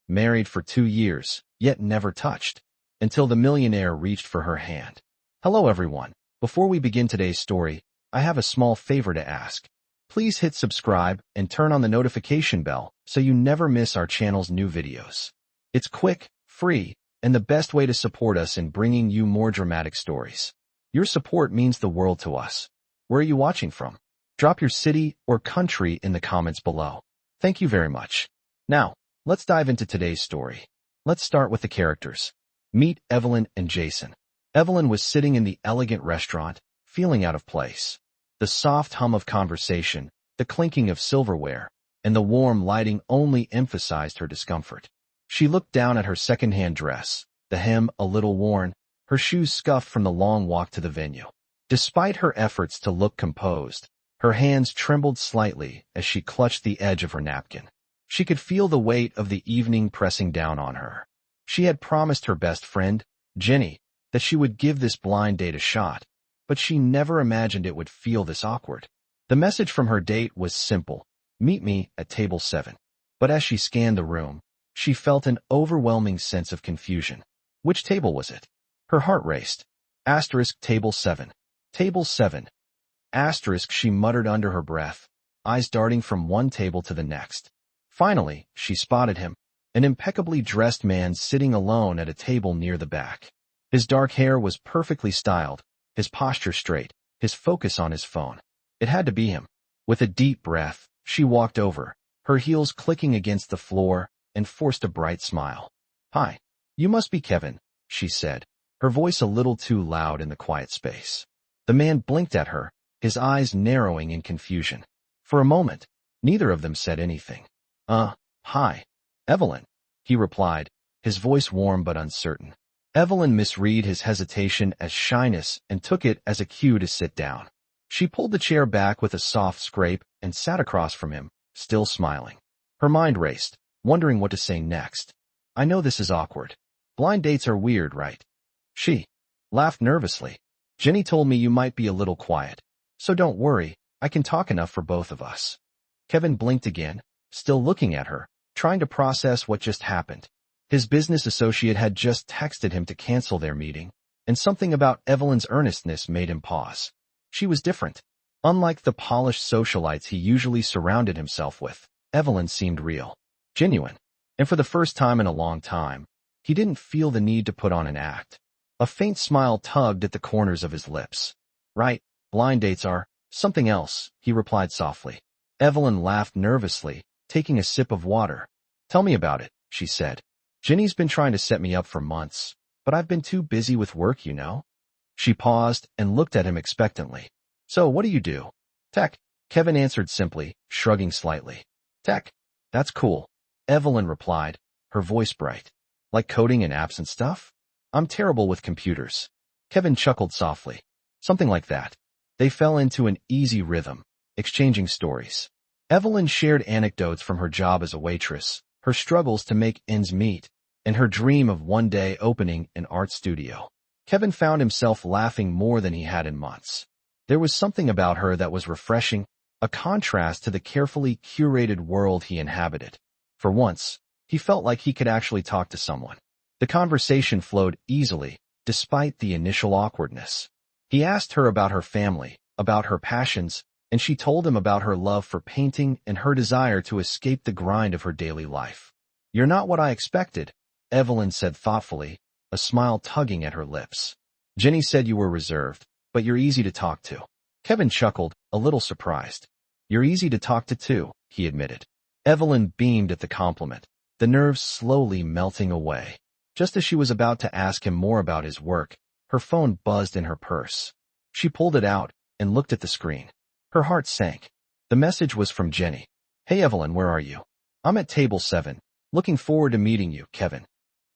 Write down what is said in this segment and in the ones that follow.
married for 2 years, yet never touched, until the millionaire reached for her hand. Hello everyone. Before we begin today's story, I have a small favor to ask. Please hit subscribe and turn on the notification bell so you never miss our channel's new videos. It's quick, free, and the best way to support us in bringing you more dramatic stories. Your support means the world to us. Where are you watching from? Drop your city or country in the comments below. Thank you very much. Now, let's dive into today's story. Let's start with the characters. Meet Evelyn and Jason. Evelyn was sitting in the elegant restaurant, feeling out of place. The soft hum of conversation, the clinking of silverware, and the warm lighting only emphasized her discomfort. She looked down at her second-hand dress, the hem a little worn, her shoes scuffed from the long walk to the venue. Despite her efforts to look composed, her hands trembled slightly as she clutched the edge of her napkin. She could feel the weight of the evening pressing down on her. She had promised her best friend, Jenny, that she would give this blind date a shot, but she never imagined it would feel this awkward. The message from her date was simple: meet me at table 7. But as she scanned the room, she felt an overwhelming sense of confusion. Which table was it? Her heart raced. Table 7. Table 7. She muttered under her breath, eyes darting from one table to the next. Finally, she spotted him, an impeccably dressed man sitting alone at a table near the back. His dark hair was perfectly styled, his posture straight, his focus on his phone. It had to be him. With a deep breath, she walked over, her heels clicking against the floor, and forced a bright smile. "Hi. You must be Kevin," she said, her voice a little too loud in the quiet space. The man blinked at her, his eyes narrowing in confusion. For a moment, neither of them said anything. Hi. Evelyn," he replied, his voice warm but uncertain. Evelyn misread his hesitation as shyness and took it as a cue to sit down. She pulled the chair back with a soft scrape and sat across from him, still smiling. Her mind raced, wondering what to say next. "I know this is awkward. Blind dates are weird, right?" She laughed nervously. "Jenny told me you might be a little quiet. So don't worry, I can talk enough for both of us." Kevin blinked again, still looking at her, trying to process what just happened. His business associate had just texted him to cancel their meeting, and something about Evelyn's earnestness made him pause. She was different. Unlike the polished socialites he usually surrounded himself with, Evelyn seemed real, genuine, and for the first time in a long time, he didn't feel the need to put on an act. A faint smile tugged at the corners of his lips. "Right, blind dates are something else," he replied softly. Evelyn laughed nervously, taking a sip of water. "Tell me about it," she said. "Jenny's been trying to set me up for months, but I've been too busy with work, you know." She paused and looked at him expectantly. "So what do you do?" "Tech," Kevin answered simply, shrugging slightly. "Tech? That's cool," Evelyn replied, her voice bright. "Like coding and apps and stuff?" "I'm terrible with computers." Kevin chuckled softly. "Something like that." They fell into an easy rhythm, exchanging stories. Evelyn shared anecdotes from her job as a waitress, her struggles to make ends meet, and her dream of one day opening an art studio. Kevin found himself laughing more than he had in months. There was something about her that was refreshing, a contrast to the carefully curated world he inhabited. For once, he felt like he could actually talk to someone. The conversation flowed easily, despite the initial awkwardness. He asked her about her family, about her passions, and she told him about her love for painting and her desire to escape the grind of her daily life. "You're not what I expected," Evelyn said thoughtfully, a smile tugging at her lips. "Jenny said you were reserved, but you're easy to talk to." Kevin chuckled, a little surprised. "You're easy to talk to too," he admitted. Evelyn beamed at the compliment, the nerves slowly melting away. Just as she was about to ask him more about his work, her phone buzzed in her purse. She pulled it out and looked at the screen. Her heart sank. The message was from Jenny. "Hey Evelyn, where are you?" "I'm at table 7. Looking forward to meeting you, Kevin."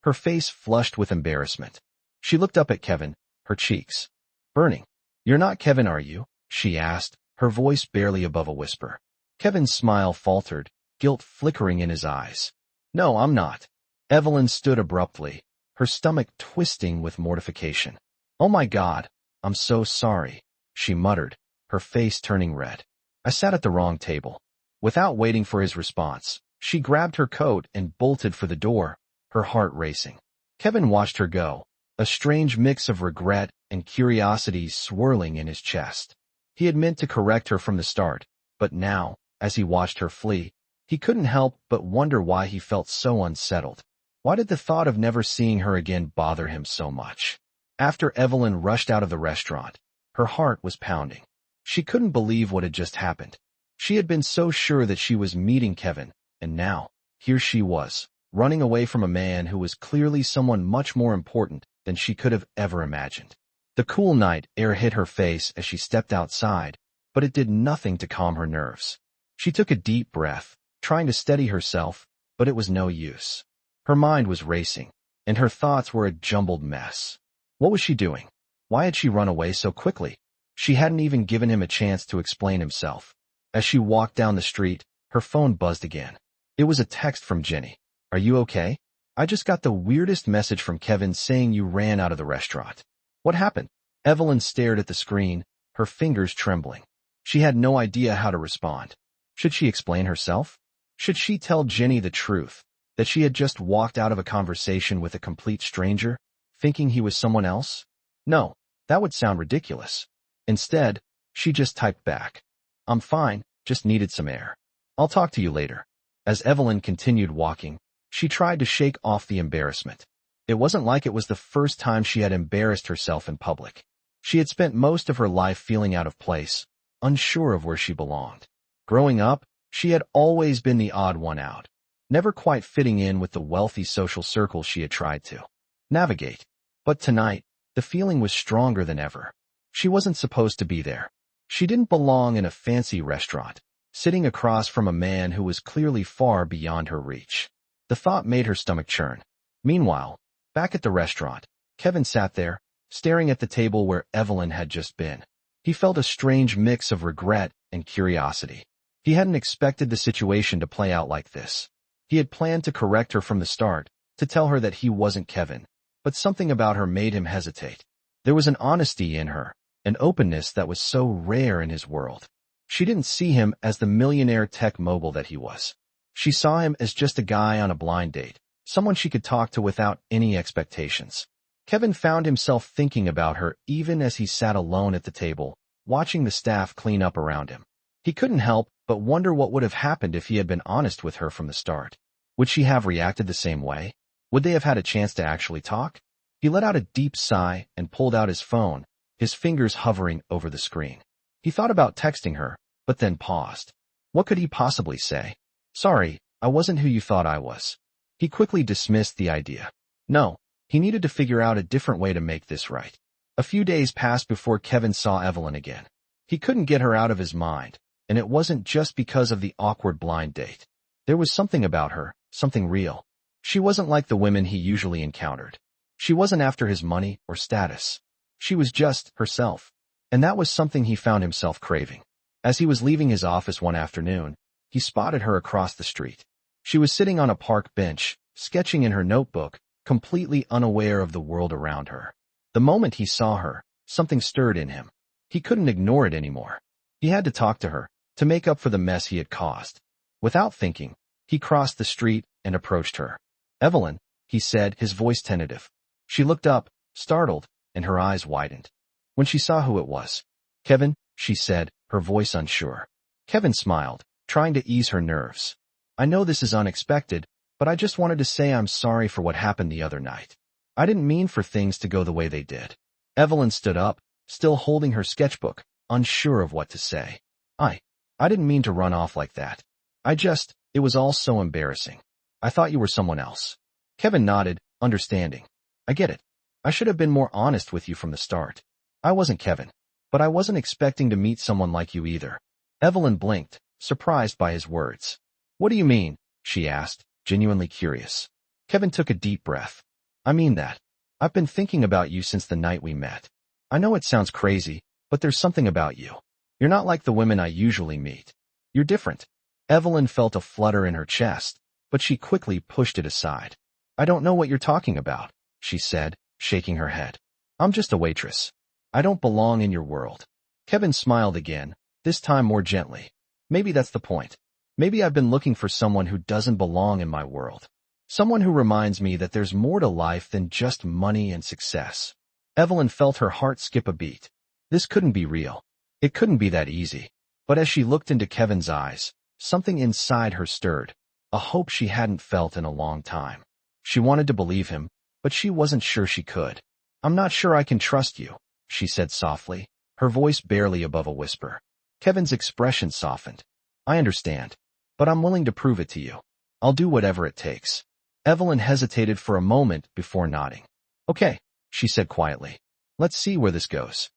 Her face flushed with embarrassment. She looked up at Kevin, her cheeks burning. "You're not Kevin, are you?" she asked, her voice barely above a whisper. Kevin's smile faltered, guilt flickering in his eyes. "No, I'm not." Evelyn stood abruptly, her stomach twisting with mortification. "Oh my God, I'm so sorry," she muttered, her face turning red. "I sat at the wrong table." Without waiting for his response, She grabbed her coat and bolted for the door, her heart racing. Kevin watched her go, a strange mix of regret and curiosity swirling in his chest. He had meant to correct her from the start, but now, as he watched her flee, he couldn't help but wonder why he felt so unsettled. Why did the thought of never seeing her again bother him so much? After Evelyn rushed out of the restaurant, her heart was pounding. She couldn't believe what had just happened. She had been so sure that she was meeting Kevin, and now, here she was, running away from a man who was clearly someone much more important than she could have ever imagined. The cool night air hit her face as she stepped outside, but it did nothing to calm her nerves. She took a deep breath, trying to steady herself, but it was no use. Her mind was racing, and her thoughts were a jumbled mess. What was she doing? Why had she run away so quickly? She hadn't even given him a chance to explain himself. As she walked down the street, her phone buzzed again. It was a text from Jenny. "Are you okay? I just got the weirdest message from Kevin saying you ran out of the restaurant." "What happened?" Evelyn stared at the screen, her fingers trembling. She had no idea how to respond. Should she explain herself? Should she tell Jenny the truth, that she had just walked out of a conversation with a complete stranger, thinking he was someone else? No, that would sound ridiculous. Instead, she just typed back, "I'm fine, just needed some air. I'll talk to you later." As Evelyn continued walking, she tried to shake off the embarrassment. It wasn't like it was the first time she had embarrassed herself in public. She had spent most of her life feeling out of place, unsure of where she belonged. Growing up, she had always been the odd one out, never quite fitting in with the wealthy social circle she had tried to navigate. But tonight, the feeling was stronger than ever. She wasn't supposed to be there. She didn't belong in a fancy restaurant, sitting across from a man who was clearly far beyond her reach. The thought made her stomach churn. Meanwhile, back at the restaurant, Kevin sat there, staring at the table where Evelyn had just been. He felt a strange mix of regret and curiosity. He hadn't expected the situation to play out like this. He had planned to correct her from the start, to tell her that he wasn't Kevin, but something about her made him hesitate. There was an honesty in her, an openness that was so rare in his world. She didn't see him as the millionaire tech mogul that he was. She saw him as just a guy on a blind date, someone she could talk to without any expectations. Kevin found himself thinking about her even as he sat alone at the table, watching the staff clean up around him. He couldn't help but wonder what would have happened if he had been honest with her from the start. Would she have reacted the same way? Would they have had a chance to actually talk? He let out a deep sigh and pulled out his phone, his fingers hovering over the screen. He thought about texting her, but then paused. What could he possibly say? "Sorry, I wasn't who you thought I was." He quickly dismissed the idea. No, he needed to figure out a different way to make this right. A few days passed before Kevin saw Evelyn again. He couldn't get her out of his mind, and it wasn't just because of the awkward blind date. There was something about her, something real. She wasn't like the women he usually encountered. She wasn't after his money or status. She was just herself, and that was something he found himself craving. As he was leaving his office one afternoon, he spotted her across the street. She was sitting on a park bench, sketching in her notebook, completely unaware of the world around her. The moment he saw her, something stirred in him. He couldn't ignore it anymore. He had to talk to her, to make up for the mess he had caused. Without thinking, he crossed the street and approached her. "Evelyn," he said, his voice tentative. She looked up, startled, and her eyes widened. When she saw who it was, "Kevin," she said, her voice unsure. Kevin smiled, trying to ease her nerves. "I know this is unexpected, but I just wanted to say I'm sorry for what happened the other night. I didn't mean for things to go the way they did." Evelyn stood up, still holding her sketchbook, unsure of what to say. I didn't mean to run off like that. It was all so embarrassing. I thought you were someone else." Kevin nodded, understanding. "I get it. I should have been more honest with you from the start. I wasn't Kevin, but I wasn't expecting to meet someone like you either." Evelyn blinked, surprised by his words. "What do you mean?" she asked, genuinely curious. Kevin took a deep breath. "I mean that. I've been thinking about you since the night we met. I know it sounds crazy, but there's something about you. You're not like the women I usually meet. You're different." Evelyn felt a flutter in her chest, but she quickly pushed it aside. "I don't know what you're talking about," she said, shaking her head. "I'm just a waitress. I don't belong in your world." Kevin smiled again, this time more gently. "Maybe that's the point. Maybe I've been looking for someone who doesn't belong in my world. Someone who reminds me that there's more to life than just money and success. Evelyn felt her heart skip a beat. This couldn't be real. It couldn't be that easy. But as she looked into Kevin's eyes, something inside her stirred, a hope she hadn't felt in a long time. She wanted to believe him, but she wasn't sure she could. "I'm not sure I can trust you," she said softly, her voice barely above a whisper. Kevin's expression softened. "I understand, but I'm willing to prove it to you. I'll do whatever it takes." Evelyn hesitated for a moment before nodding. "Okay," she said quietly. "Let's see where this goes."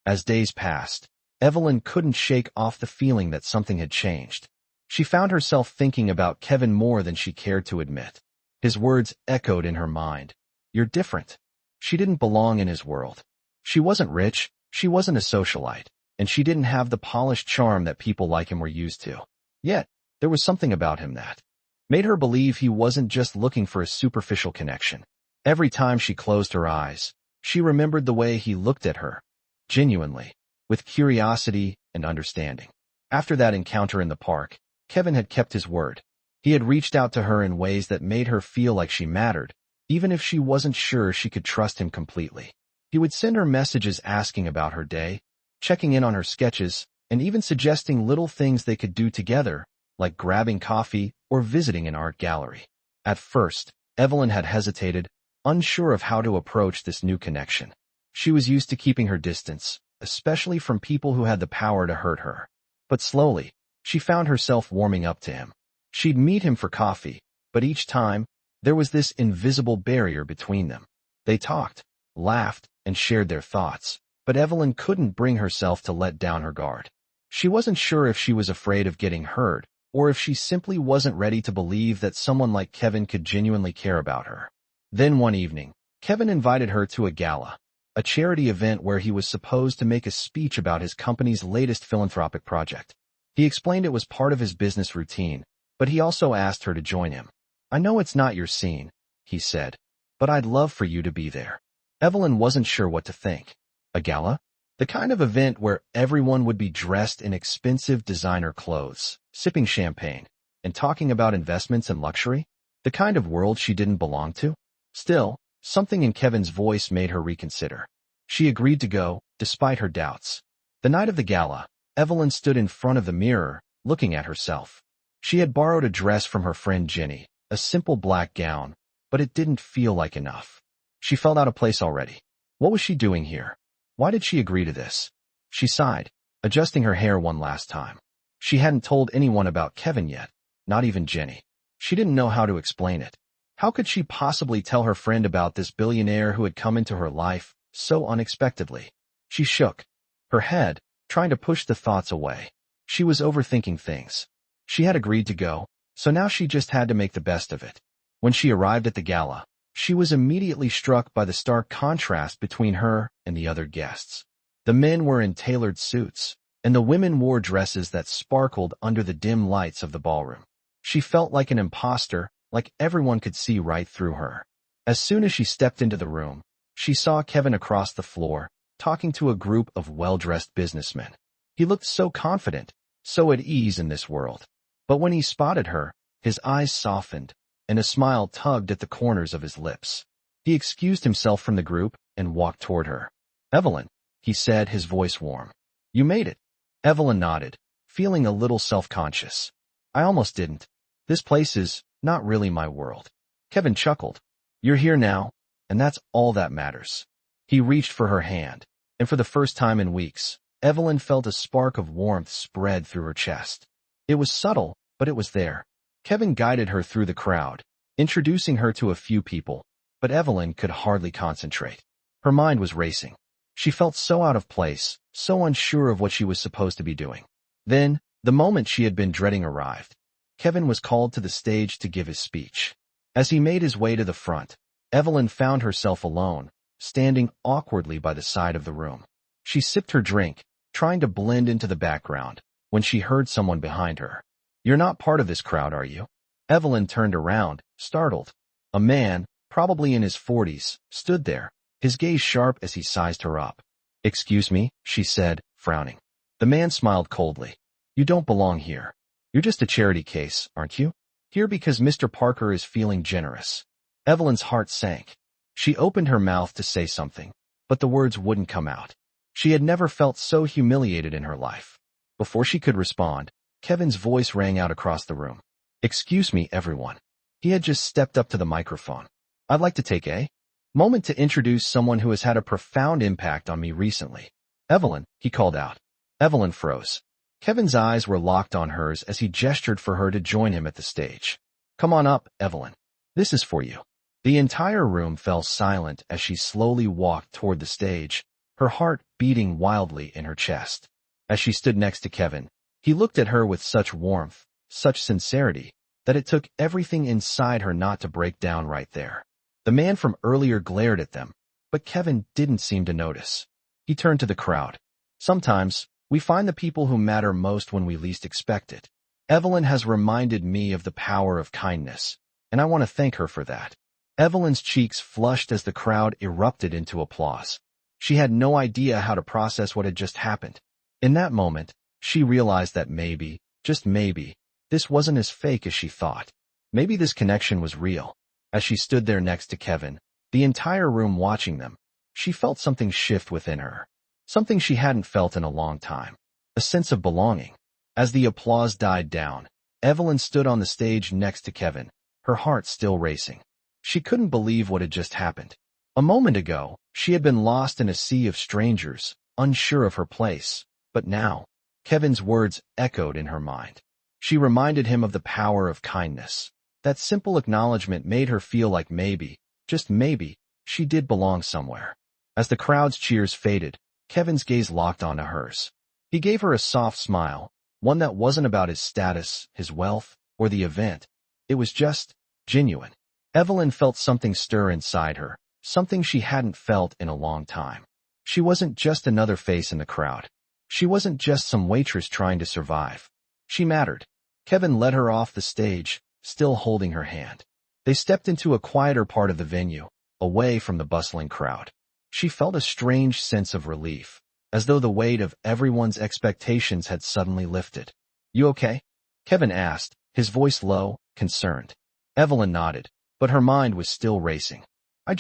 As days passed, Evelyn couldn't shake off the feeling that something had changed. She found herself thinking about Kevin more than she cared to admit. His words echoed in her mind. "You're different." She didn't belong in his world. She wasn't rich, she wasn't a socialite, and she didn't have the polished charm that people like him were used to. Yet, there was something about him that made her believe he wasn't just looking for a superficial connection. Every time she closed her eyes, she remembered the way he looked at her, genuinely, with curiosity and understanding. After that encounter in the park, Kevin had kept his word. He had reached out to her in ways that made her feel like she mattered, even if she wasn't sure she could trust him completely. He would send her messages asking about her day, checking in on her sketches, and even suggesting little things they could do together, like grabbing coffee or visiting an art gallery. At first, Evelyn had hesitated, unsure of how to approach this new connection. She was used to keeping her distance, especially from people who had the power to hurt her. But slowly, she found herself warming up to him. She'd meet him for coffee, but each time, there was this invisible barrier between them. They talked, laughed, and shared their thoughts, but Evelyn couldn't bring herself to let down her guard. She wasn't sure if she was afraid of getting hurt, or if she simply wasn't ready to believe that someone like Kevin could genuinely care about her. Then one evening, Kevin invited her to a gala, a charity event where he was supposed to make a speech about his company's latest philanthropic project. He explained it was part of his business routine, but he also asked her to join him. "I know it's not your scene," he said, "but I'd love for you to be there." Evelyn wasn't sure what to think. A gala? The kind of event where everyone would be dressed in expensive designer clothes, sipping champagne, and talking about investments and luxury? The kind of world she didn't belong to? Still, something in Kevin's voice made her reconsider. She agreed to go, despite her doubts. The night of the gala, Evelyn stood in front of the mirror, looking at herself. She had borrowed a dress from her friend Jenny, a simple black gown, but it didn't feel like enough. She felt out of place already. What was she doing here? Why did she agree to this? She sighed, adjusting her hair one last time. She hadn't told anyone about Kevin yet, not even Jenny. She didn't know how to explain it. How could she possibly tell her friend about this billionaire who had come into her life so unexpectedly? She shook her head, trying to push the thoughts away. She was overthinking things. She had agreed to go, so now she just had to make the best of it. When she arrived at the gala, she was immediately struck by the stark contrast between her and the other guests. The men were in tailored suits, and the women wore dresses that sparkled under the dim lights of the ballroom. She felt like an imposter, like everyone could see right through her. As soon as she stepped into the room, she saw Kevin across the floor, talking to a group of well-dressed businessmen. He looked so confident, so at ease in this world. But when he spotted her, his eyes softened, and a smile tugged at the corners of his lips. He excused himself from the group and walked toward her. "Evelyn," he said, his voice warm. "You made it." Evelyn nodded, feeling a little self-conscious. "I almost didn't. This place is not really my world." Kevin chuckled. "You're here now, and that's all that matters." He reached for her hand, and for the first time in weeks, Evelyn felt a spark of warmth spread through her chest. It was subtle, but it was there. Kevin guided her through the crowd, introducing her to a few people, but Evelyn could hardly concentrate. Her mind was racing. She felt so out of place, so unsure of what she was supposed to be doing. Then, the moment she had been dreading arrived. Kevin was called to the stage to give his speech. As he made his way to the front, Evelyn found herself alone, standing awkwardly by the side of the room. She sipped her drink, trying to blend into the background, when she heard someone behind her. "You're not part of this crowd, are you?" Evelyn turned around, startled. A man, probably in his 40s, stood there, his gaze sharp as he sized her up. "Excuse me," she said, frowning. The man smiled coldly. "You don't belong here." You're just a charity case, aren't you? Here because Mr. Parker is feeling generous. Evelyn's heart sank. She opened her mouth to say something, but the words wouldn't come out. She had never felt so humiliated in her life. Before she could respond, Kevin's voice rang out across the room. Excuse me, everyone. He had just stepped up to the microphone. I'd like to take a moment to introduce someone who has had a profound impact on me recently. Evelyn, he called out. Evelyn froze. Kevin's eyes were locked on hers as he gestured for her to join him at the stage. Come on up, Evelyn. This is for you. The entire room fell silent as she slowly walked toward the stage, her heart beating wildly in her chest. As she stood next to Kevin, he looked at her with such warmth, such sincerity, that it took everything inside her not to break down right there. The man from earlier glared at them, but Kevin didn't seem to notice. He turned to the crowd. Sometimes, we find the people who matter most when we least expect it. Evelyn has reminded me of the power of kindness, and I want to thank her for that. Evelyn's cheeks flushed as the crowd erupted into applause. She had no idea how to process what had just happened. In that moment, she realized that maybe, just maybe, this wasn't as fake as she thought. Maybe this connection was real. As she stood there next to Kevin, the entire room watching them, she felt something shift within her. Something she hadn't felt in a long time. A sense of belonging. As the applause died down, Evelyn stood on the stage next to Kevin, her heart still racing. She couldn't believe what had just happened. A moment ago, she had been lost in a sea of strangers, unsure of her place. But now, Kevin's words echoed in her mind. She reminded him of the power of kindness. That simple acknowledgement made her feel like maybe, just maybe, she did belong somewhere. As the crowd's cheers faded, Kevin's gaze locked onto hers. He gave her a soft smile, one that wasn't about his status, his wealth, or the event. It was just genuine. Evelyn felt something stir inside her, something she hadn't felt in a long time. She wasn't just another face in the crowd. She wasn't just some waitress trying to survive. She mattered. Kevin led her off the stage, still holding her hand. They stepped into a quieter part of the venue, away from the bustling crowd. She felt a strange sense of relief, as though the weight of everyone's expectations had suddenly lifted. You okay? Kevin asked, his voice low, concerned. Evelyn nodded, but her mind was still racing. I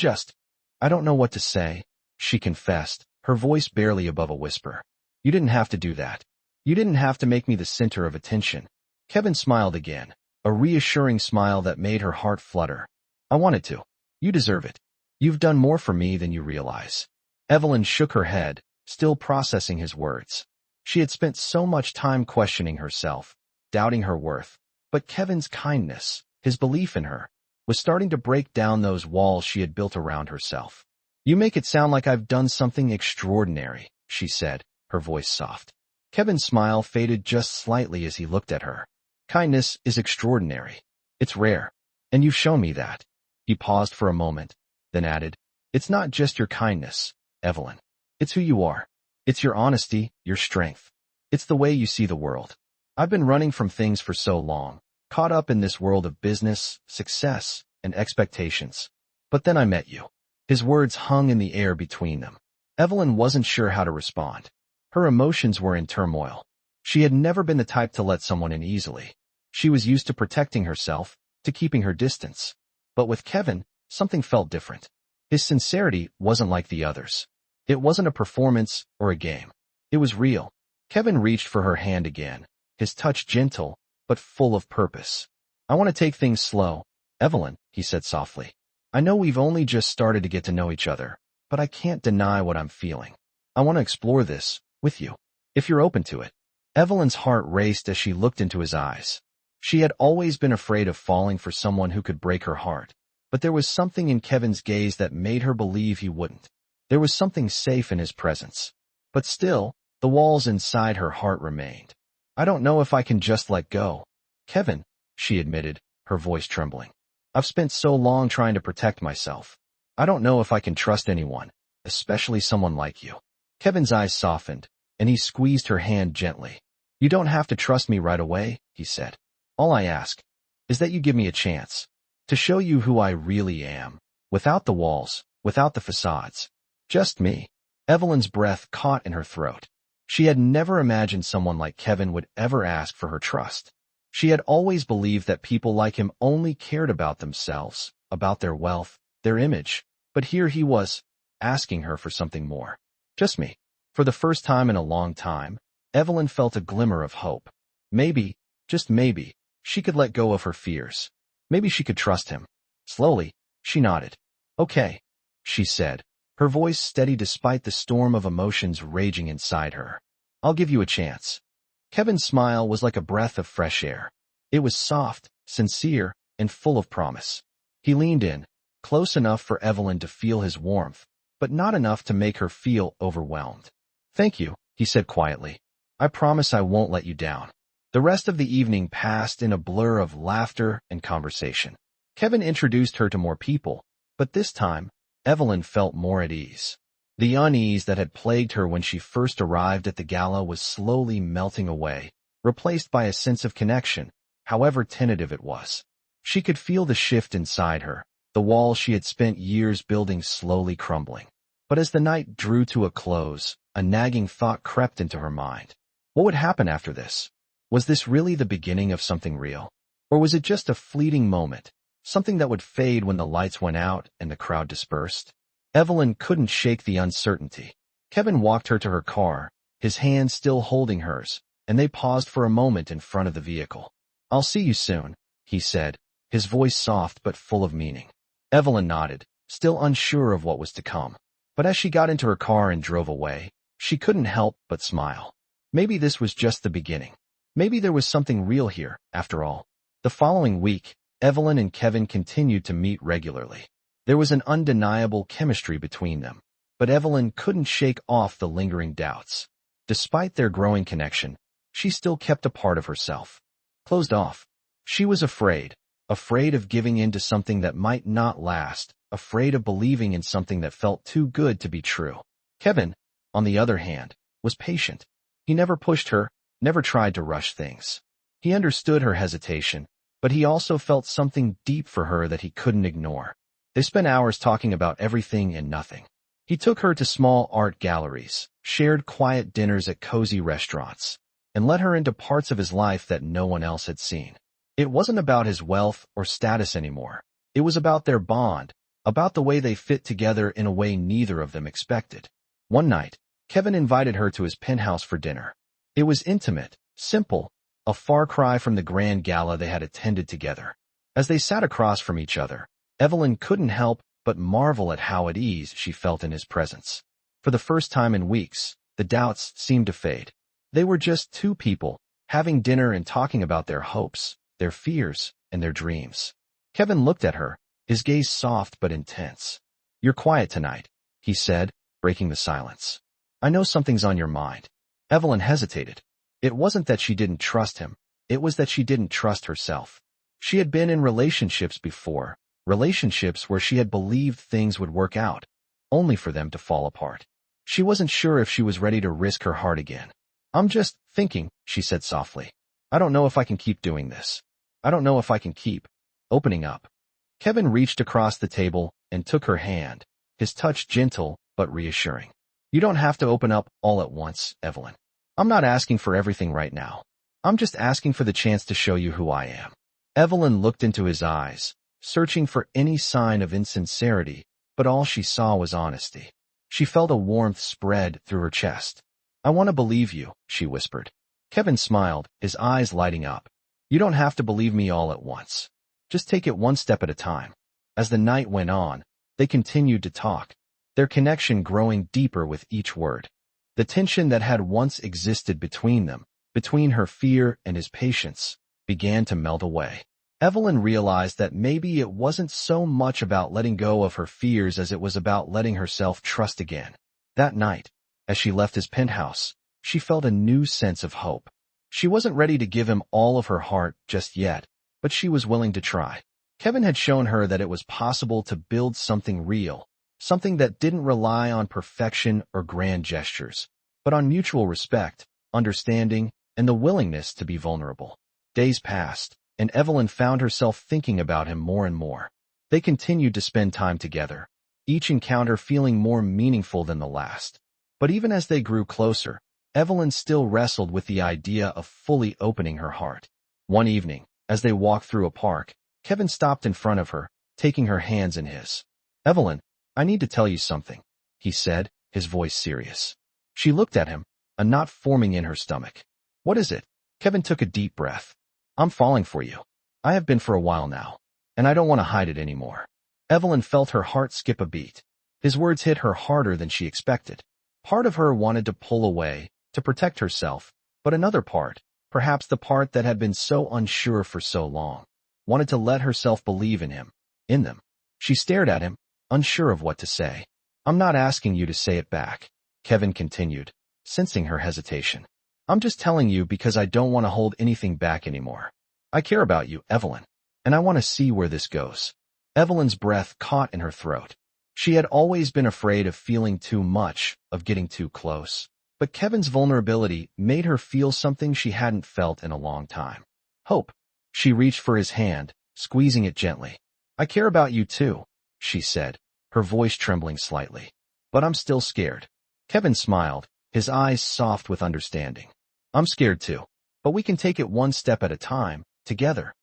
don't know what to say, she confessed, her voice barely above a whisper. You didn't have to do that. You didn't have to make me the center of attention. Kevin smiled again, a reassuring smile that made her heart flutter. I wanted to. You deserve it. You've done more for me than you realize. Evelyn shook her head, still processing his words. She had spent so much time questioning herself, doubting her worth, but Kevin's kindness, his belief in her, was starting to break down those walls she had built around herself. You make it sound like I've done something extraordinary, she said, her voice soft. Kevin's smile faded just slightly as he looked at her. Kindness is extraordinary. It's rare. And you've shown me that. He paused for a moment, then added, It's not just your kindness, Evelyn. It's who you are. It's your honesty, your strength. It's the way you see the world. I've been running from things for so long, caught up in this world of business, success, and expectations. But then I met you. His words hung in the air between them. Evelyn wasn't sure how to respond. Her emotions were in turmoil. She had never been the type to let someone in easily. She was used to protecting herself, to keeping her distance. But with Kevin, something felt different. His sincerity wasn't like the others. It wasn't a performance or a game. It was real. Kevin reached for her hand again, his touch gentle, but full of purpose. I want to take things slow, Evelyn, he said softly. I know we've only just started to get to know each other, but I can't deny what I'm feeling. I want to explore this with you, if you're open to it. Evelyn's heart raced as she looked into his eyes. She had always been afraid of falling for someone who could break her heart, but there was something in Kevin's gaze that made her believe he wouldn't. There was something safe in his presence. But still, the walls inside her heart remained. I don't know if I can just let go. Kevin, she admitted, her voice trembling. I've spent so long trying to protect myself. I don't know if I can trust anyone, especially someone like you. Kevin's eyes softened, and he squeezed her hand gently. You don't have to trust me right away, he said. All I ask is that you give me a chance to show you who I really am, without the walls, without the facades. Just me. Evelyn's breath caught in her throat. She had never imagined someone like Kevin would ever ask for her trust. She had always believed that people like him only cared about themselves, about their wealth, their image. But here he was, asking her for something more. Just me. For the first time in a long time, Evelyn felt a glimmer of hope. Maybe, just maybe, she could let go of her fears. Maybe she could trust him. Slowly, she nodded. Okay, she said, her voice steady despite the storm of emotions raging inside her. I'll give you a chance. Kevin's smile was like a breath of fresh air. It was soft, sincere, and full of promise. He leaned in, close enough for Evelyn to feel his warmth, but not enough to make her feel overwhelmed. Thank you, he said quietly. I promise I won't let you down. The rest of the evening passed in a blur of laughter and conversation. Kevin introduced her to more people, but this time, Evelyn felt more at ease. The unease that had plagued her when she first arrived at the gala was slowly melting away, replaced by a sense of connection, however tentative it was. She could feel the shift inside her, the wall she had spent years building slowly crumbling. But as the night drew to a close, a nagging thought crept into her mind. What would happen after this? Was this really the beginning of something real? Or was it just a fleeting moment, something that would fade when the lights went out and the crowd dispersed? Evelyn couldn't shake the uncertainty. Kevin walked her to her car, his hand still holding hers, and they paused for a moment in front of the vehicle. I'll see you soon, he said, his voice soft but full of meaning. Evelyn nodded, still unsure of what was to come. But as she got into her car and drove away, she couldn't help but smile. Maybe this was just the beginning. Maybe there was something real here, after all. The following week, Evelyn and Kevin continued to meet regularly. There was an undeniable chemistry between them, but Evelyn couldn't shake off the lingering doubts. Despite their growing connection, she still kept a part of herself closed off. She was afraid of giving in to something that might not last, afraid of believing in something that felt too good to be true. Kevin, on the other hand, was patient. He never pushed her, never tried to rush things. He understood her hesitation, but he also felt something deep for her that he couldn't ignore. They spent hours talking about everything and nothing. He took her to small art galleries, shared quiet dinners at cozy restaurants, and let her into parts of his life that no one else had seen. It wasn't about his wealth or status anymore. It was about their bond, about the way they fit together in a way neither of them expected. One night, Kevin invited her to his penthouse for dinner. It was intimate, simple, a far cry from the grand gala they had attended together. As they sat across from each other, Evelyn couldn't help but marvel at how at ease she felt in his presence. For the first time in weeks, the doubts seemed to fade. They were just two people, having dinner and talking about their hopes, their fears, and their dreams. Kevin looked at her, his gaze soft but intense. You're quiet tonight, he said, breaking the silence. I know something's on your mind. Evelyn hesitated. It wasn't that she didn't trust him. It was that she didn't trust herself. She had been in relationships before, relationships where she had believed things would work out, only for them to fall apart. She wasn't sure if she was ready to risk her heart again. I'm just thinking, she said softly. I don't know if I can keep doing this. I don't know if I can keep opening up. Kevin reached across the table and took her hand, his touch gentle but reassuring. You don't have to open up all at once, Evelyn. I'm not asking for everything right now. I'm just asking for the chance to show you who I am. Evelyn looked into his eyes, searching for any sign of insincerity, but all she saw was honesty. She felt a warmth spread through her chest. I want to believe you, she whispered. Kevin smiled, his eyes lighting up. You don't have to believe me all at once. Just take it one step at a time. As the night went on, they continued to talk, their connection growing deeper with each word. The tension that had once existed between them, between her fear and his patience, began to melt away. Evelyn realized that maybe it wasn't so much about letting go of her fears as it was about letting herself trust again. That night, as she left his penthouse, she felt a new sense of hope. She wasn't ready to give him all of her heart just yet, but she was willing to try. Kevin had shown her that it was possible to build something real, something that didn't rely on perfection or grand gestures, but on mutual respect, understanding, and the willingness to be vulnerable. Days passed, and Evelyn found herself thinking about him more and more. They continued to spend time together, each encounter feeling more meaningful than the last. But even as they grew closer, Evelyn still wrestled with the idea of fully opening her heart. One evening, as they walked through a park, Kevin stopped in front of her, taking her hands in his. "Evelyn, I need to tell you something," he said, his voice serious. She looked at him, a knot forming in her stomach. "What is it?" Kevin took a deep breath. "I'm falling for you. I have been for a while now, and I don't want to hide it anymore." Evelyn felt her heart skip a beat. His words hit her harder than she expected. Part of her wanted to pull away, to protect herself, but another part, perhaps the part that had been so unsure for so long, wanted to let herself believe in him, in them. She stared at him, unsure of what to say. "I'm not asking you to say it back," Kevin continued, sensing her hesitation. "I'm just telling you because I don't want to hold anything back anymore. I care about you, Evelyn, and I want to see where this goes." Evelyn's breath caught in her throat. She had always been afraid of feeling too much, of getting too close. But Kevin's vulnerability made her feel something she hadn't felt in a long time. Hope. She reached for his hand, squeezing it gently. "I care about you too," she said, her voice trembling slightly. "But I'm still scared." Kevin smiled, his eyes soft with understanding. "I'm scared too. But we can take it one step at a time, together."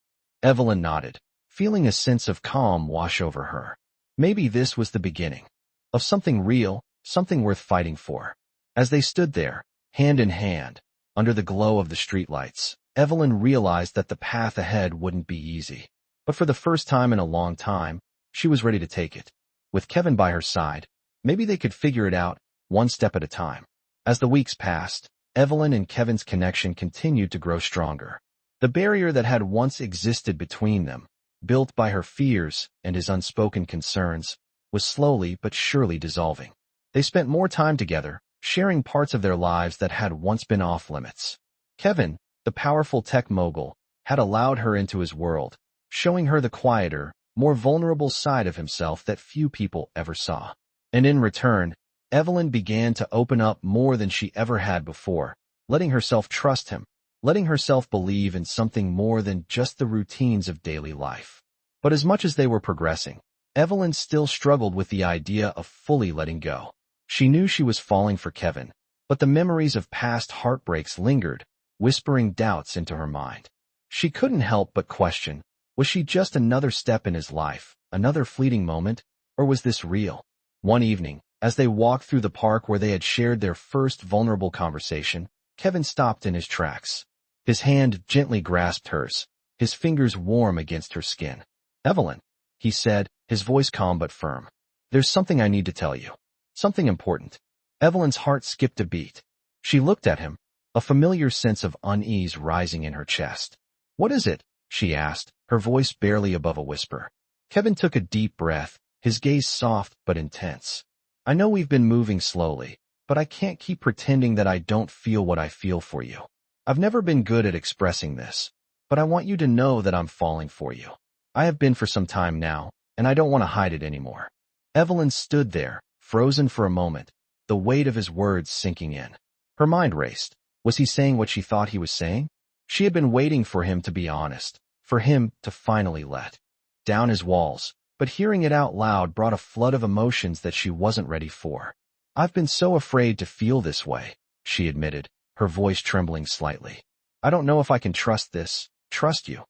Evelyn nodded, feeling a sense of calm wash over her. Maybe this was the beginning of something real, something worth fighting for. As they stood there, hand in hand, under the glow of the streetlights, Evelyn realized that the path ahead wouldn't be easy. But for the first time in a long time, she was ready to take it. With Kevin by her side, maybe they could figure it out, one step at a time. As the weeks passed, Evelyn and Kevin's connection continued to grow stronger. The barrier that had once existed between them, built by her fears and his unspoken concerns, was slowly but surely dissolving. They spent more time together, sharing parts of their lives that had once been off-limits. Kevin, the powerful tech mogul, had allowed her into his world, showing her the quieter, more vulnerable side of himself that few people ever saw. And in return, Evelyn began to open up more than she ever had before, letting herself trust him, letting herself believe in something more than just the routines of daily life. But as much as they were progressing, Evelyn still struggled with the idea of fully letting go. She knew she was falling for Kevin, but the memories of past heartbreaks lingered, whispering doubts into her mind. She couldn't help but question, was she just another step in his life, another fleeting moment, or was this real? One evening, as they walked through the park where they had shared their first vulnerable conversation, Kevin stopped in his tracks. His hand gently grasped hers, his fingers warm against her skin. "Evelyn," he said, his voice calm but firm. "There's something I need to tell you. Something important." Evelyn's heart skipped a beat. She looked at him, a familiar sense of unease rising in her chest. "What is it?" she asked, her voice barely above a whisper. Kevin took a deep breath, his gaze soft but intense. "I know we've been moving slowly, but I can't keep pretending that I don't feel what I feel for you. I've never been good at expressing this, but I want you to know that I'm falling for you. I have been for some time now, and I don't want to hide it anymore." Evelyn stood there, frozen for a moment, the weight of his words sinking in. Her mind raced. Was he saying what she thought he was saying? She had been waiting for him to be honest, for him to finally let down his walls, but hearing it out loud brought a flood of emotions that she wasn't ready for. "I've been so afraid to feel this way," she admitted, her voice trembling slightly. "I don't know if I can trust you."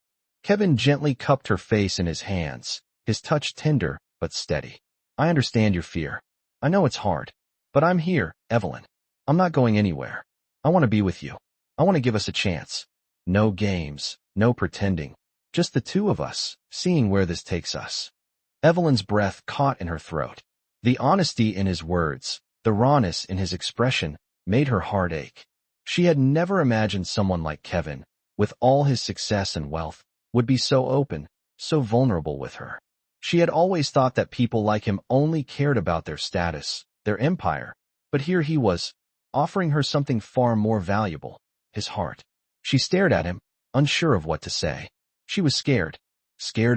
Kevin gently cupped her face in his hands, his touch tender but steady. "I understand your fear. I know it's hard. But I'm here, Evelyn. I'm not going anywhere. I want to be with you. I want to give us a chance. No games, no pretending. Just the two of us, seeing where this takes us." Evelyn's breath caught in her throat. The honesty in his words, the rawness in his expression, made her heart ache. She had never imagined someone like Kevin, with all his success and wealth, would be so open, so vulnerable with her. She had always thought that people like him only cared about their status, their empire, but here he was, offering her something far more valuable, his heart. She stared at him, unsure of what to say. She was scared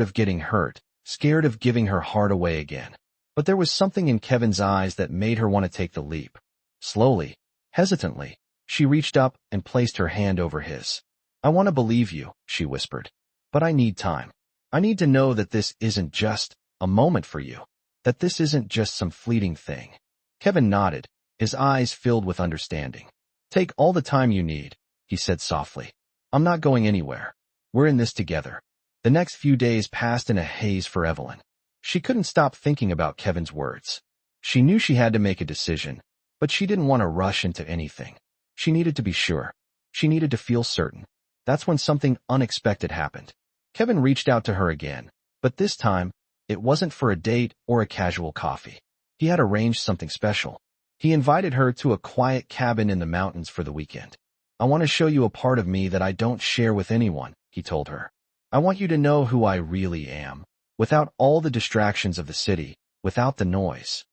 of getting hurt, scared of giving her heart away again. But there was something in Kevin's eyes that made her want to take the leap. Slowly, hesitantly, she reached up and placed her hand over his. "I want to believe you," she whispered. "But I need time. I need to know that this isn't just a moment for you, that this isn't just some fleeting thing." Kevin nodded, his eyes filled with understanding. "Take all the time you need," he said softly. "I'm not going anywhere." We're in this together. The next few days passed in a haze for Evelyn. She couldn't stop thinking about Kevin's words. She knew she had to make a decision, but she didn't want to rush into anything. She needed to be sure. She needed to feel certain. That's when something unexpected happened. Kevin reached out to her again, but this time, it wasn't for a date or a casual coffee. He had arranged something special. He invited her to a quiet cabin in the mountains for the weekend. I want to show you a part of me that I don't share with anyone, he told her. I want you to know who I really am, without all the distractions of the city, without the noise.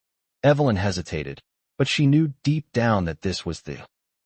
Evelyn hesitated, but she knew deep down that this was the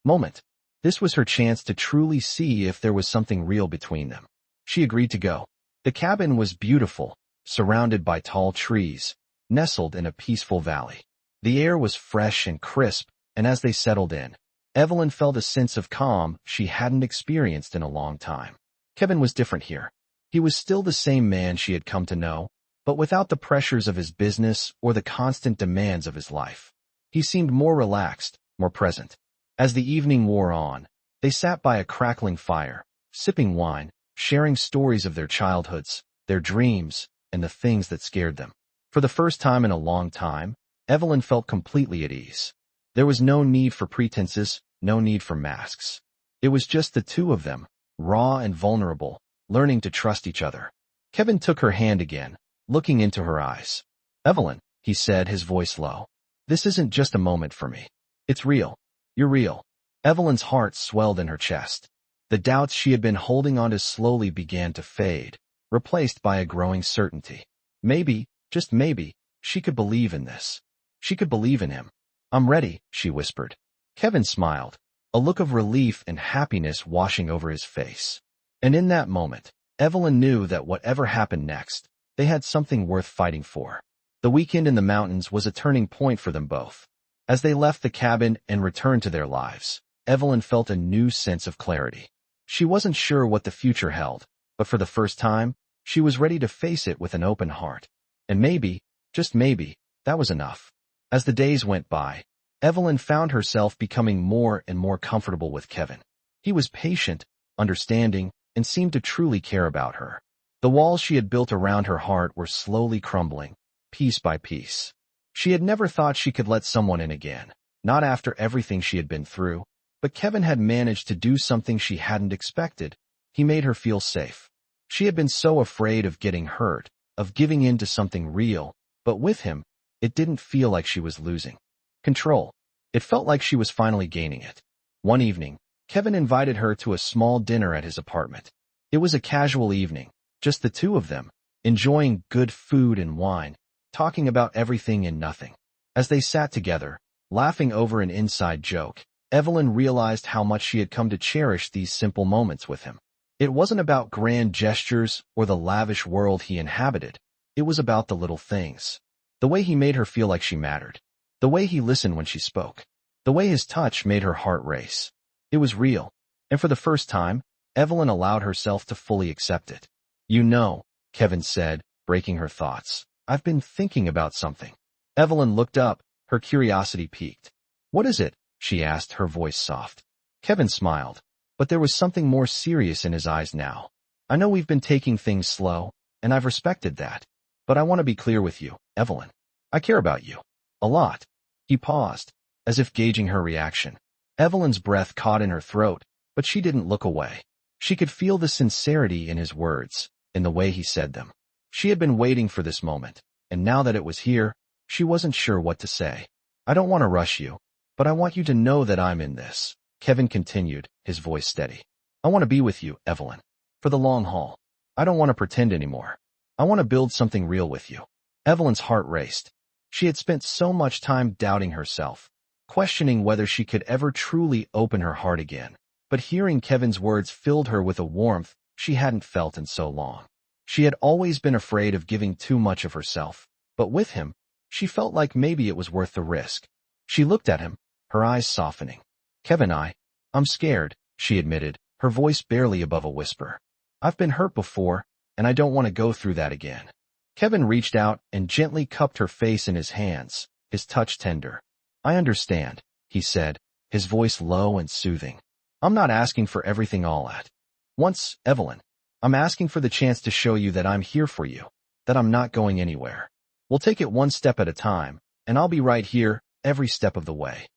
moment. This was her chance to truly see if there was something real between them. She agreed to go. The cabin was beautiful, surrounded by tall trees, nestled in a peaceful valley. The air was fresh and crisp, and as they settled in, Evelyn felt a sense of calm she hadn't experienced in a long time. Kevin was different here. He was still the same man she had come to know, but without the pressures of his business or the constant demands of his life. He seemed more relaxed, more present. As the evening wore on, they sat by a crackling fire, sipping wine, sharing stories of their childhoods, their dreams, and the things that scared them. For the first time in a long time, Evelyn felt completely at ease. There was no need for pretenses, no need for masks. It was just the two of them, raw and vulnerable, learning to trust each other. Kevin took her hand again, looking into her eyes. Evelyn, he said, his voice low. This isn't just a moment for me. It's real. You're real. Evelyn's heart swelled in her chest. The doubts she had been holding on to slowly began to fade, replaced by a growing certainty. Maybe, just maybe, she could believe in this. She could believe in him. I'm ready, she whispered. Kevin smiled, a look of relief and happiness washing over his face. And in that moment, Evelyn knew that whatever happened next, they had something worth fighting for. The weekend in the mountains was a turning point for them both. As they left the cabin and returned to their lives, Evelyn felt a new sense of clarity. She wasn't sure what the future held, but for the first time, she was ready to face it with an open heart. And maybe, just maybe, that was enough. As the days went by, Evelyn found herself becoming more and more comfortable with Kevin. He was patient, understanding, and seemed to truly care about her. The walls she had built around her heart were slowly crumbling, piece by piece. She had never thought she could let someone in again, not after everything she had been through, but Kevin had managed to do something she hadn't expected. He made her feel safe. She had been so afraid of getting hurt, of giving in to something real, but with him, it didn't feel like she was losing control. It felt like she was finally gaining it. One evening, Kevin invited her to a small dinner at his apartment. It was a casual evening, just the two of them, enjoying good food and wine, talking about everything and nothing. As they sat together, laughing over an inside joke, Evelyn realized how much she had come to cherish these simple moments with him. It wasn't about grand gestures or the lavish world he inhabited. It was about the little things. The way he made her feel like she mattered. The way he listened when she spoke. The way his touch made her heart race. It was real. And for the first time, Evelyn allowed herself to fully accept it. You know, Kevin said, breaking her thoughts. I've been thinking about something. Evelyn looked up, her curiosity piqued. What is it? She asked, her voice soft. Kevin smiled, but there was something more serious in his eyes now. I know we've been taking things slow, and I've respected that. But I want to be clear with you, Evelyn. I care about you. A lot. He paused, as if gauging her reaction. Evelyn's breath caught in her throat, but she didn't look away. She could feel the sincerity in his words, in the way he said them. She had been waiting for this moment, and now that it was here, she wasn't sure what to say. I don't want to rush you, but I want you to know that I'm in this, Kevin continued, his voice steady. I want to be with you, Evelyn. For the long haul. I don't want to pretend anymore. I want to build something real with you. Evelyn's heart raced. She had spent so much time doubting herself, questioning whether she could ever truly open her heart again. But hearing Kevin's words filled her with a warmth she hadn't felt in so long. She had always been afraid of giving too much of herself, but with him, she felt like maybe it was worth the risk. She looked at him, her eyes softening. Kevin, I'm scared, she admitted, her voice barely above a whisper. I've been hurt before, and I don't want to go through that again. Kevin reached out and gently cupped her face in his hands, his touch tender. I understand, he said, his voice low and soothing. I'm not asking for everything all at once, Evelyn. I'm asking for the chance to show you that I'm here for you, that I'm not going anywhere. We'll take it one step at a time, and I'll be right here every step of the way.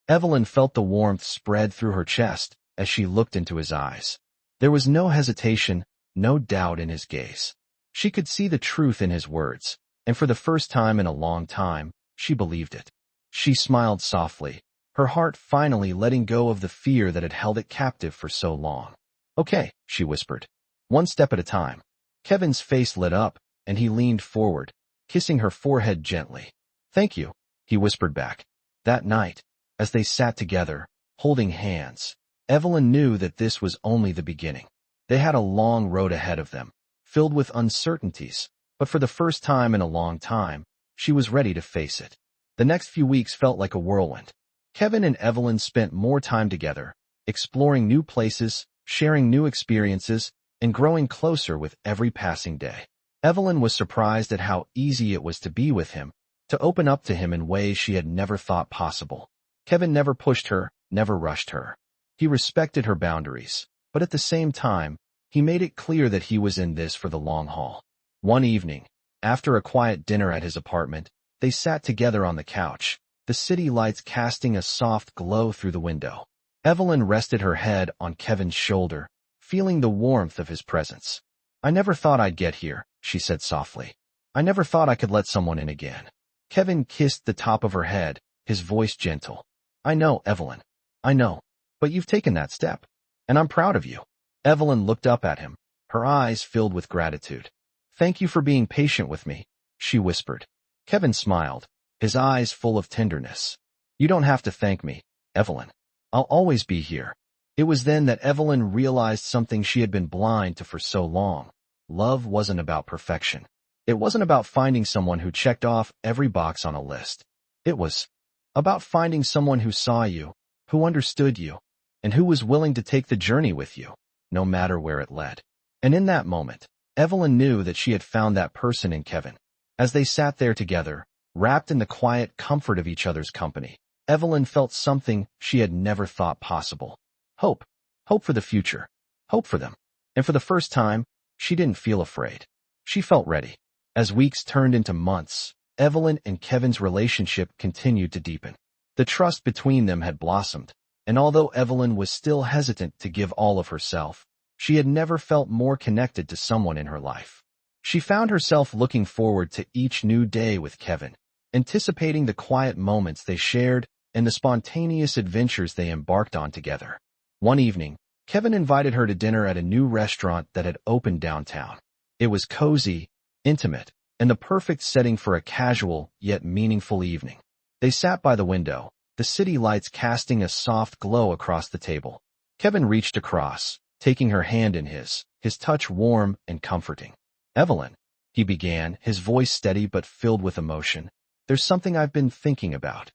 Evelyn felt the warmth spread through her chest as she looked into his eyes. There was no hesitation, no doubt in his gaze. She could see the truth in his words, and for the first time in a long time, she believed it. She smiled softly, her heart finally letting go of the fear that had held it captive for so long. Okay, she whispered. One step at a time. Kevin's face lit up, and he leaned forward, kissing her forehead gently. Thank you, he whispered back. That night, as they sat together, holding hands, Evelyn knew that this was only the beginning. They had a long road ahead of them, filled with uncertainties, but for the first time in a long time, she was ready to face it. The next few weeks felt like a whirlwind. Kevin and Evelyn spent more time together, exploring new places, sharing new experiences, and growing closer with every passing day. Evelyn was surprised at how easy it was to be with him, to open up to him in ways she had never thought possible. Kevin never pushed her, never rushed her. He respected her boundaries, but at the same time, he made it clear that he was in this for the long haul. One evening, after a quiet dinner at his apartment, they sat together on the couch, the city lights casting a soft glow through the window. Evelyn rested her head on Kevin's shoulder, feeling the warmth of his presence. I never thought I'd get here, she said softly. I never thought I could let someone in again. Kevin kissed the top of her head, his voice gentle. I know, Evelyn. I know. But you've taken that step, and I'm proud of you. Evelyn looked up at him, her eyes filled with gratitude. Thank you for being patient with me, she whispered. Kevin smiled, his eyes full of tenderness. You don't have to thank me, Evelyn. I'll always be here. It was then that Evelyn realized something she had been blind to for so long. Love wasn't about perfection. It wasn't about finding someone who checked off every box on a list. It was about finding someone who saw you, who understood you, and who was willing to take the journey with you, no matter where it led. And in that moment, Evelyn knew that she had found that person in Kevin. As they sat there together, wrapped in the quiet comfort of each other's company, Evelyn felt something she had never thought possible. Hope. Hope for the future. Hope for them. And for the first time, she didn't feel afraid. She felt ready. As weeks turned into months, Evelyn and Kevin's relationship continued to deepen. The trust between them had blossomed, and although Evelyn was still hesitant to give all of herself, she had never felt more connected to someone in her life. She found herself looking forward to each new day with Kevin, anticipating the quiet moments they shared and the spontaneous adventures they embarked on together. One evening, Kevin invited her to dinner at a new restaurant that had opened downtown. It was cozy, intimate, and the perfect setting for a casual yet meaningful evening. They sat by the window, the city lights casting a soft glow across the table. Kevin reached across, taking her hand in his touch warm and comforting. Evelyn, he began, his voice steady but filled with emotion. There's something I've been thinking about.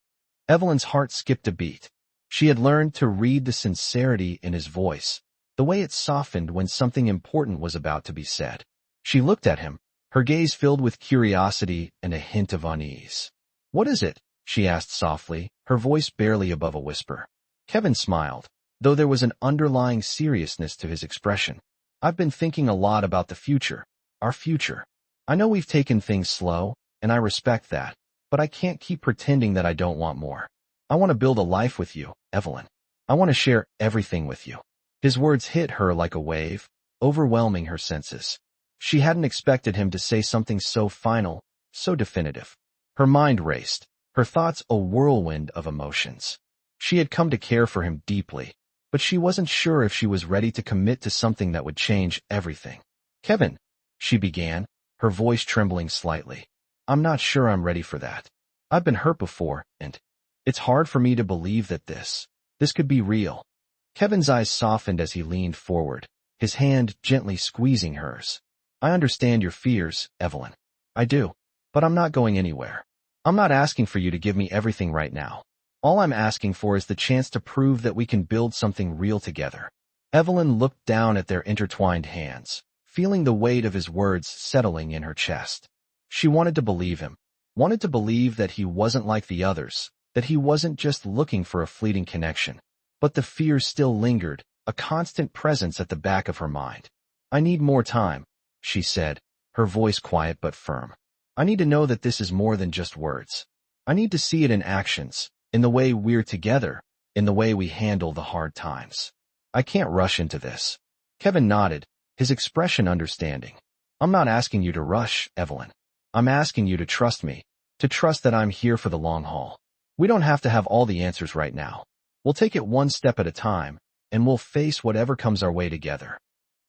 Evelyn's heart skipped a beat. She had learned to read the sincerity in his voice, the way it softened when something important was about to be said. She looked at him, her gaze filled with curiosity and a hint of unease. What is it? She asked softly, her voice barely above a whisper. Kevin smiled, though there was an underlying seriousness to his expression. I've been thinking a lot about the future, our future. I know we've taken things slow, and I respect that, but I can't keep pretending that I don't want more. I want to build a life with you, Evelyn. I want to share everything with you. His words hit her like a wave, overwhelming her senses. She hadn't expected him to say something so final, so definitive. Her mind raced, her thoughts a whirlwind of emotions. She had come to care for him deeply, but she wasn't sure if she was ready to commit to something that would change everything. Kevin, she began, her voice trembling slightly. I'm not sure I'm ready for that. I've been hurt before, and it's hard for me to believe that this could be real. Kevin's eyes softened as he leaned forward, his hand gently squeezing hers. I understand your fears, Evelyn. I do, but I'm not going anywhere. I'm not asking for you to give me everything right now. All I'm asking for is the chance to prove that we can build something real together. Evelyn looked down at their intertwined hands, feeling the weight of his words settling in her chest. She wanted to believe him, wanted to believe that he wasn't like the others, that he wasn't just looking for a fleeting connection. But the fear still lingered, a constant presence at the back of her mind. I need more time, she said, her voice quiet but firm. I need to know that this is more than just words. I need to see it in actions, in the way we're together, in the way we handle the hard times. I can't rush into this. Kevin nodded, his expression understanding. I'm not asking you to rush, Evelyn. I'm asking you to trust me, to trust that I'm here for the long haul. We don't have to have all the answers right now. We'll take it one step at a time, and we'll face whatever comes our way together.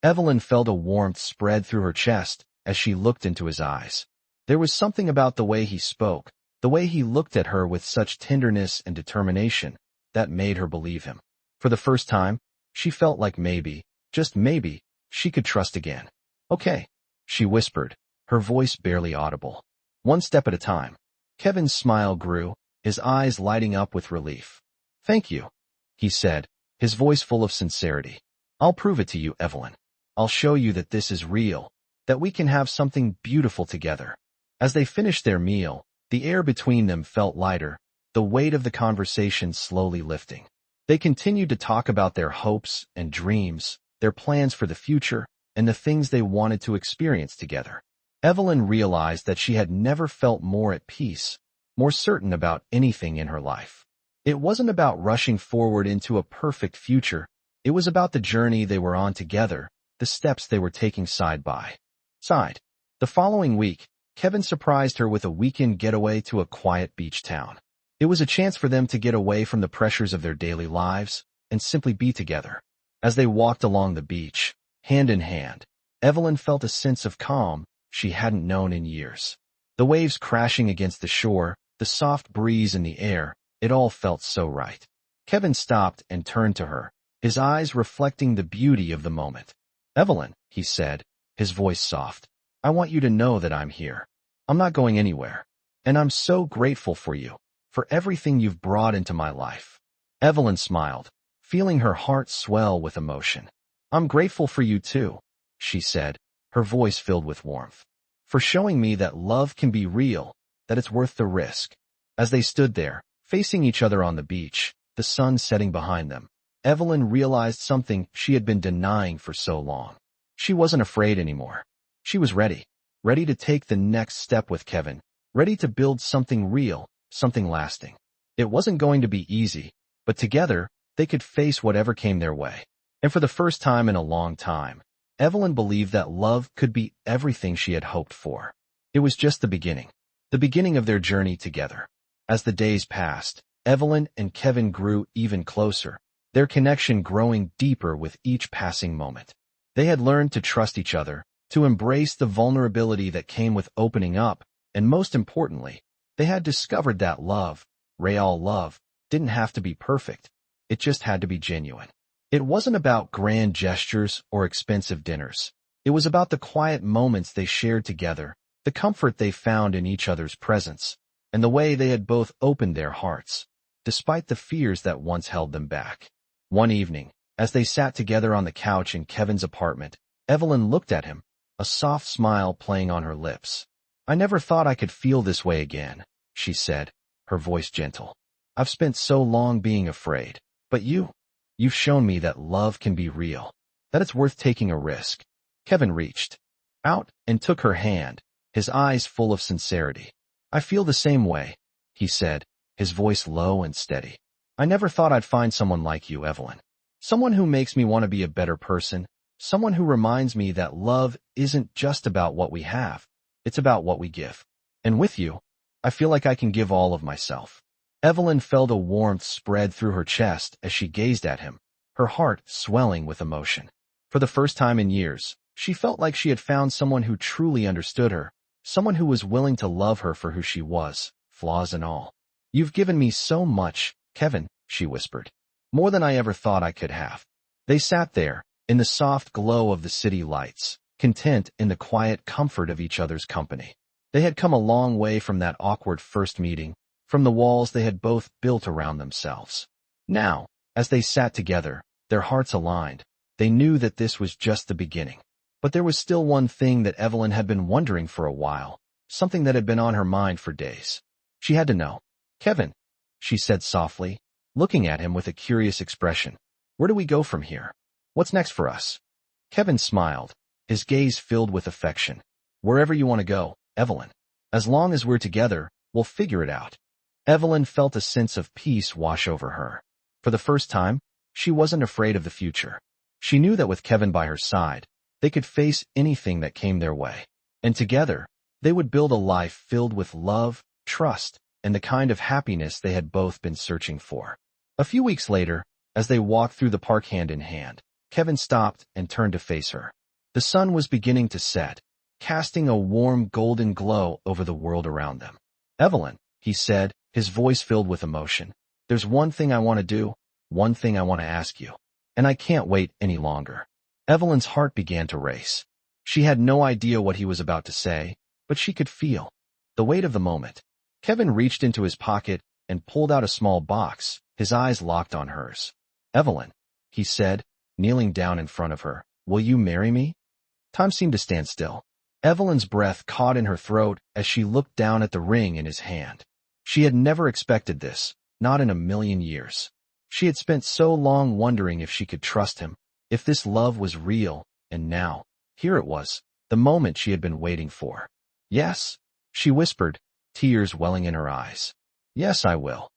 Evelyn felt a warmth spread through her chest as she looked into his eyes. There was something about the way he spoke, the way he looked at her with such tenderness and determination, that made her believe him. For the first time, she felt like maybe, just maybe, she could trust again. Okay, she whispered, her voice barely audible. One step at a time. Kevin's smile grew, his eyes lighting up with relief. Thank you, he said, his voice full of sincerity. I'll prove it to you, Evelyn. I'll show you that this is real, that we can have something beautiful together. As they finished their meal, the air between them felt lighter, the weight of the conversation slowly lifting. They continued to talk about their hopes and dreams, their plans for the future, and the things they wanted to experience together. Evelyn realized that she had never felt more at peace, more certain about anything in her life. It wasn't about rushing forward into a perfect future. It was about the journey they were on together, the steps they were taking side by side. The following week, Kevin surprised her with a weekend getaway to a quiet beach town. It was a chance for them to get away from the pressures of their daily lives and simply be together. As they walked along the beach, hand in hand, Evelyn felt a sense of calm she hadn't known in years. The waves crashing against the shore, the soft breeze in the air, it all felt so right. Kevin stopped and turned to her, his eyes reflecting the beauty of the moment. Evelyn, he said, his voice soft, I want you to know that I'm here. I'm not going anywhere. And I'm so grateful for you, for everything you've brought into my life. Evelyn smiled, feeling her heart swell with emotion. I'm grateful for you too, she said, her voice filled with warmth. For showing me that love can be real, that it's worth the risk. As they stood there, facing each other on the beach, the sun setting behind them, Evelyn realized something she had been denying for so long. She wasn't afraid anymore. She was ready to take the next step with Kevin, ready to build something real, something lasting. It wasn't going to be easy, but together, they could face whatever came their way. And for the first time in a long time, Evelyn believed that love could be everything she had hoped for. It was just the beginning of their journey together. As the days passed, Evelyn and Kevin grew even closer, their connection growing deeper with each passing moment. They had learned to trust each other, to embrace the vulnerability that came with opening up, and most importantly, they had discovered that love, real love, didn't have to be perfect. It just had to be genuine. It wasn't about grand gestures or expensive dinners. It was about the quiet moments they shared together, the comfort they found in each other's presence, and the way they had both opened their hearts, despite the fears that once held them back. One evening, as they sat together on the couch in Kevin's apartment, Evelyn looked at him, a soft smile playing on her lips. I never thought I could feel this way again, she said, her voice gentle. I've spent so long being afraid, but you've shown me that love can be real, that it's worth taking a risk. Kevin reached out and took her hand, his eyes full of sincerity. I feel the same way, he said, his voice low and steady. I never thought I'd find someone like you, Evelyn. Someone who makes me want to be a better person, someone who reminds me that love isn't just about what we have, it's about what we give. And with you, I feel like I can give all of myself. Evelyn felt a warmth spread through her chest as she gazed at him, her heart swelling with emotion. For the first time in years, she felt like she had found someone who truly understood her, someone who was willing to love her for who she was, flaws and all. You've given me so much, Kevin, she whispered. More than I ever thought I could have. They sat there, in the soft glow of the city lights, content in the quiet comfort of each other's company. They had come a long way from that awkward first meeting, from the walls they had both built around themselves. Now, as they sat together, their hearts aligned, they knew that this was just the beginning. But there was still one thing that Evelyn had been wondering for a while, something that had been on her mind for days. She had to know. Kevin, she said softly, looking at him with a curious expression. Where do we go from here? What's next for us? Kevin smiled, his gaze filled with affection. "Wherever you want to go, Evelyn. As long as we're together, we'll figure it out." Evelyn felt a sense of peace wash over her. For the first time, she wasn't afraid of the future. She knew that with Kevin by her side, they could face anything that came their way. And together, they would build a life filled with love, trust, and the kind of happiness they had both been searching for. A few weeks later, as they walked through the park hand in hand, Kevin stopped and turned to face her. The sun was beginning to set, casting a warm golden glow over the world around them. "Evelyn," he said, his voice filled with emotion, "there's one thing I want to do, one thing I want to ask you. And I can't wait any longer." Evelyn's heart began to race. She had no idea what he was about to say, but she could feel the weight of the moment. Kevin reached into his pocket and pulled out a small box, his eyes locked on hers. "Evelyn," he said, kneeling down in front of her, "will you marry me?" Time seemed to stand still. Evelyn's breath caught in her throat as she looked down at the ring in his hand. She had never expected this, not in a million years. She had spent so long wondering if she could trust him, if this love was real, and now, here it was, the moment she had been waiting for. "Yes," she whispered, tears welling in her eyes. "Yes, I will."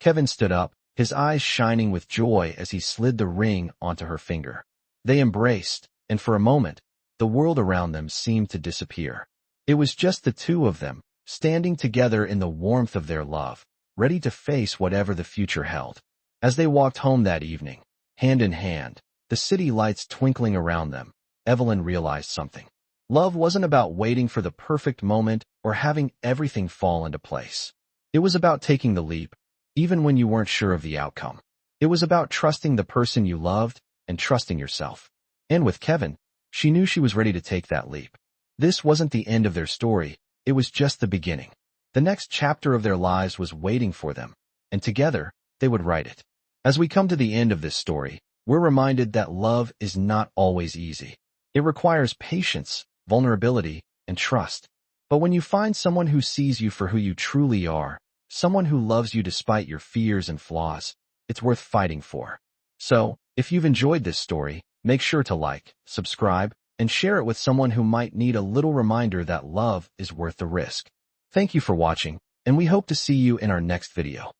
Kevin stood up, his eyes shining with joy as he slid the ring onto her finger. They embraced, and for a moment, the world around them seemed to disappear. It was just the two of them, standing together in the warmth of their love, ready to face whatever the future held. As they walked home that evening, hand in hand, the city lights twinkling around them, Evelyn realized something. Love wasn't about waiting for the perfect moment or having everything fall into place. It was about taking the leap, even when you weren't sure of the outcome. It was about trusting the person you loved and trusting yourself. And with Kevin, she knew she was ready to take that leap. This wasn't the end of their story, it was just the beginning. The next chapter of their lives was waiting for them, and together, they would write it. As we come to the end of this story, we're reminded that love is not always easy. It requires patience, vulnerability, and trust. But when you find someone who sees you for who you truly are, someone who loves you despite your fears and flaws, it's worth fighting for. So, if you've enjoyed this story, make sure to like, subscribe, and share it with someone who might need a little reminder that love is worth the risk. Thank you for watching, and we hope to see you in our next video.